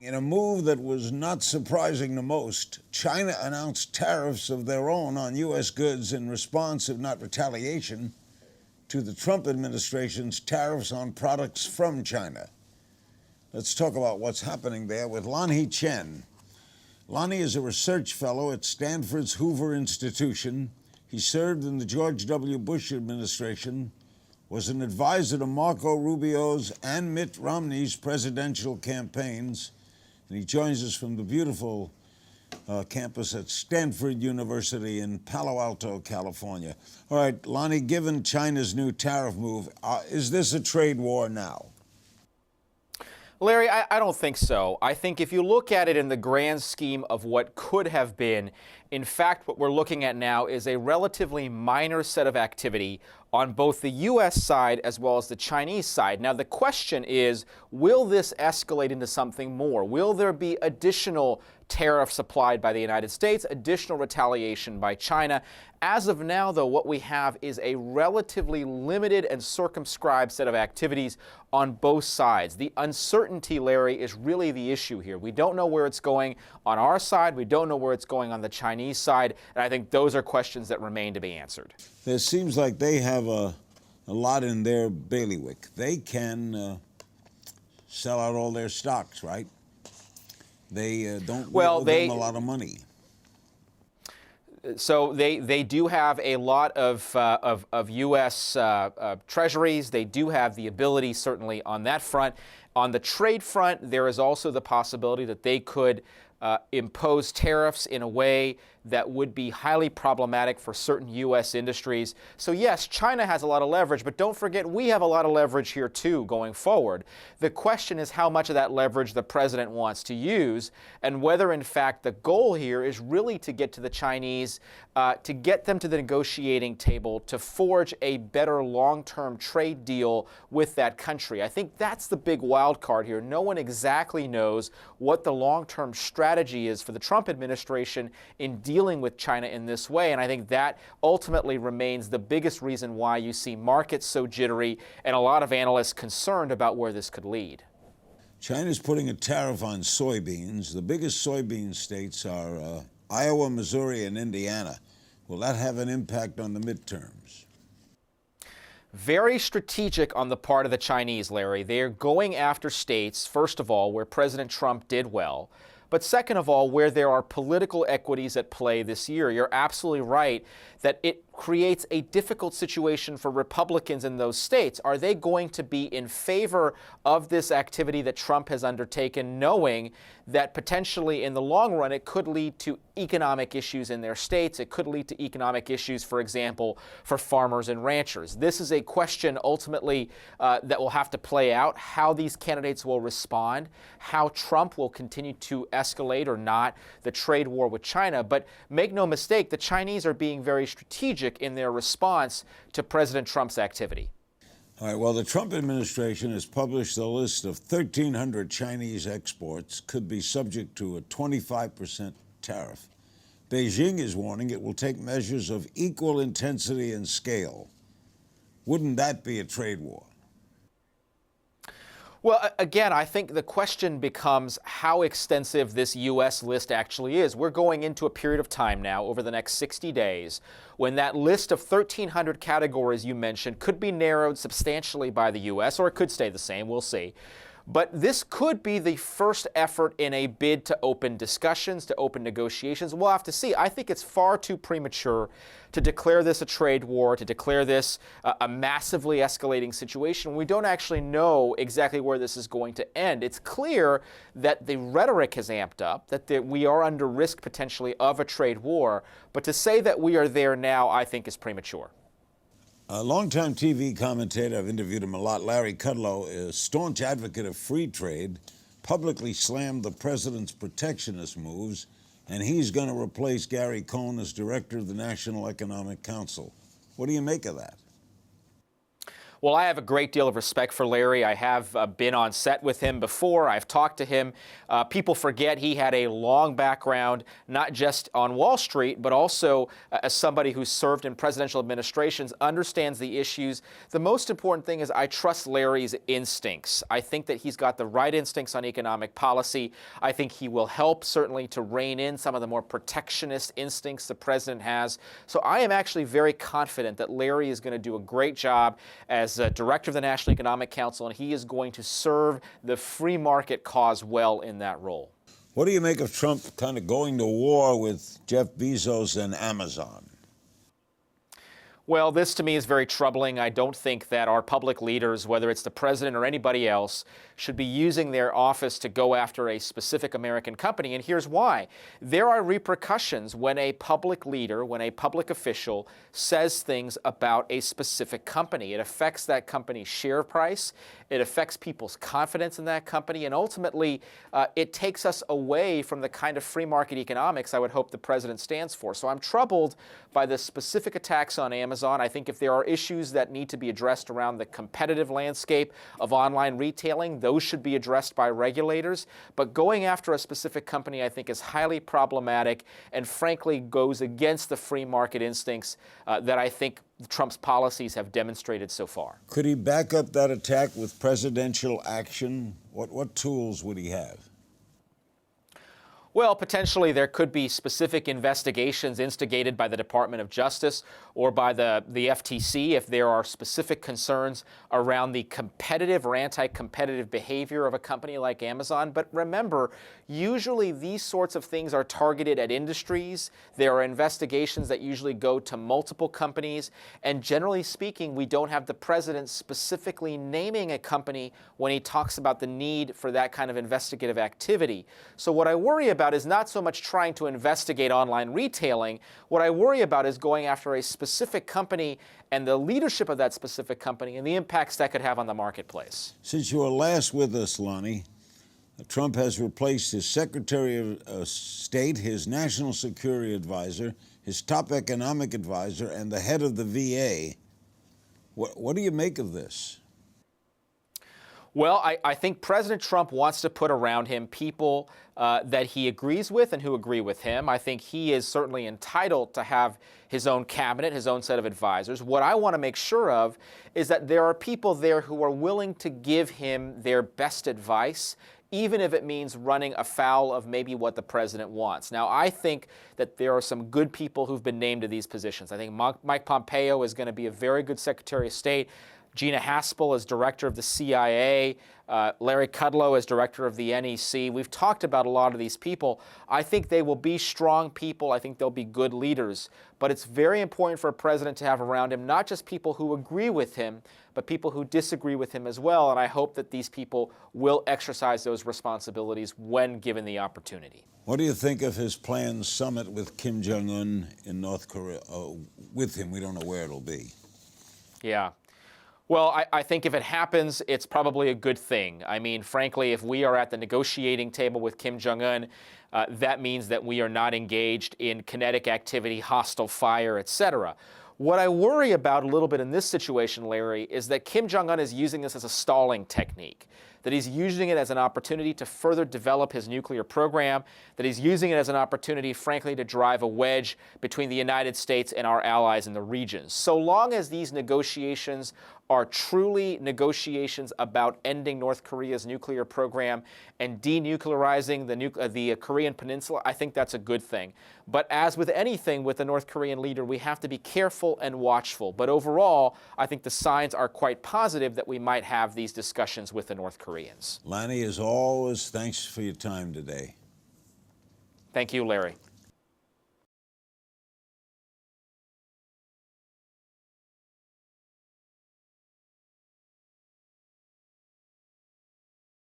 In a move that was not surprising to most, China announced tariffs of their own on U.S. goods in response, if not retaliation, to the Trump administration's tariffs on products from China. Let's talk about what's happening there with Lanhee Chen. Lanhee is a research fellow at Stanford's Hoover Institution. He served in the George W. Bush administration, was an advisor to Marco Rubio's and Mitt Romney's presidential campaigns, and he joins us from the beautiful campus at Stanford University in Palo Alto, California. All right, Lanhee, given China's new tariff move, is this a trade war now? Larry, I don't think so. I think if you look at it in the grand scheme of what could have been, in fact, what we're looking at now is a relatively minor set of activity on both the U.S. side as well as the Chinese side. Now, the question is, will this escalate into something more? Will there be additional tariffs applied by the United States, additional retaliation by China? As of now, though, what we have is a relatively limited and circumscribed set of activities on both sides. The uncertainty, Larry, is really the issue here. We don't know where it's going on our side. We don't know where it's going on the Chinese side. And I think those are questions that remain to be answered. It seems like they have a lot in their bailiwick. They can sell out all their stocks, right? They don't owe them a lot of money. So they do have a lot of U.S. treasuries. They do have the ability, certainly, on that front. On the trade front, there is also the possibility that they could impose tariffs in a way that would be highly problematic for certain U.S. industries. So yes, China has a lot of leverage, but don't forget we have a lot of leverage here too going forward. The question is how much of that leverage the president wants to use, and whether in fact the goal here is really to get to the Chinese, to get them to the negotiating table to forge a better long-term trade deal with that country. I think that's the big wild card here. No one exactly knows what the long-term strategy is for the Trump administration in dealing with China in this way, and I think that ultimately remains the biggest reason why you see markets so jittery and a lot of analysts concerned about where this could lead. China's putting a tariff on soybeans. The biggest soybean states are Iowa, Missouri, and Indiana. Will that have an impact on the midterms? Very strategic on the part of the Chinese, Larry. They're going after states, first of all, where President Trump did well, but second of all, where there are political equities at play this year. You're absolutely right that it creates a difficult situation for Republicans in those states. Are they going to be in favor of this activity that Trump has undertaken, knowing that potentially in the long run it could lead to economic issues in their states? It could lead to economic issues, for example, for farmers and ranchers. This is a question ultimately that will have to play out, how these candidates will respond, how Trump will continue to escalate or not the trade war with China. But make no mistake, the Chinese are being very strategic in their response to President Trump's activity. All right, well, the Trump administration has published a list of 1,300 Chinese exports could be subject to a 25% tariff. Beijing is warning it will take measures of equal intensity and scale. Wouldn't that be a trade war? Well, again, I think the question becomes how extensive this U.S. list actually is. We're going into a period of time now over the next 60 days when that list of 1,300 categories you mentioned could be narrowed substantially by the U.S., or it could stay the same. We'll see. But this could be the first effort in a bid to open discussions, to open negotiations. We'll have to see. I think it's far too premature to declare this a trade war, to declare this a massively escalating situation. We don't actually know exactly where this is going to end. It's clear that the rhetoric has amped up, that we are under risk potentially of a trade war. But to say that we are there now, I think is premature. A longtime TV commentator, I've interviewed him a lot, Larry Kudlow, a staunch advocate of free trade, publicly slammed the president's protectionist moves, and he's going to replace Gary Cohn as director of the National Economic Council. What do you make of that? Well, I have a great deal of respect for Larry. I have been on set with him before. I've talked to him. People forget he had a long background, not just on Wall Street, but also as somebody who served in presidential administrations, understands the issues. The most important thing is I trust Larry's instincts. I think that he's got the right instincts on economic policy. I think he will help certainly to rein in some of the more protectionist instincts the president has. So I am actually very confident that Larry is going to do a great job as director of the National Economic Council, and he is going to serve the free market cause well in that role. What do you make of Trump kind of going to war with Jeff Bezos and Amazon? Well, this to me is very troubling. I don't think that our public leaders, whether it's the president or anybody else, should be using their office to go after a specific American company. And here's why. There are repercussions when a public leader, when a public official says things about a specific company. It affects that company's share price. It affects people's confidence in that company. And ultimately, it takes us away from the kind of free market economics I would hope the president stands for. So I'm troubled by the specific attacks on Amazon. I think if there are issues that need to be addressed around the competitive landscape of online retailing, those should be addressed by regulators. But going after a specific company, I think, is highly problematic and frankly goes against the free market instincts that I think Trump's policies have demonstrated so far. Could he back up that attack with presidential action? What tools would he have? Well, potentially there could be specific investigations instigated by the Department of Justice or by the FTC if there are specific concerns around the competitive or anti-competitive behavior of a company like Amazon. But remember, usually these sorts of things are targeted at industries. There are investigations that usually go to multiple companies. And generally speaking, we don't have the president specifically naming a company when he talks about the need for that kind of investigative activity. So what I worry about is not so much trying to investigate online retailing. What I worry about is going after a specific company and the leadership of that specific company and the impacts that could have on the marketplace. Since you were last with us, Lanhee, Trump has replaced his Secretary of State, his National Security Advisor, his top economic advisor, and the head of the VA. What do you make of this? Well, I think President Trump wants to put around him people that he agrees with and who agree with him. I think he is certainly entitled to have his own cabinet, his own set of advisors. What I want to make sure of is that there are people there who are willing to give him their best advice, even if it means running afoul of maybe what the president wants. Now, I think that there are some good people who've been named to these positions. I think Mike Pompeo is going to be a very good Secretary of State. Gina Haspel as director of the CIA, Larry Kudlow as director of the NEC. We've talked about a lot of these people. I think they will be strong people. I think they'll be good leaders. But it's very important for a president to have around him not just people who agree with him, but people who disagree with him as well. And I hope that these people will exercise those responsibilities when given the opportunity. What do you think of his planned summit with Kim Jong-un in North Korea? With him, we don't know where it'll be. Yeah. Well, I think if it happens, it's probably a good thing. I mean, frankly, if we are at the negotiating table with Kim Jong-un, that means that we are not engaged in kinetic activity, hostile fire, etc. What I worry about a little bit in this situation, Larry, is that Kim Jong-un is using this as a stalling technique, that he's using it as an opportunity to further develop his nuclear program, that he's using it as an opportunity, frankly, to drive a wedge between the United States and our allies in the region. So long as these negotiations are truly negotiations about ending North Korea's nuclear program and denuclearizing the Korean Peninsula, I think that's a good thing. But as with anything with the North Korean leader, we have to be careful and watchful. But overall, I think the signs are quite positive that we might have these discussions with the North Koreans. Lanhee, as always, thanks for your time today. Thank you, Larry.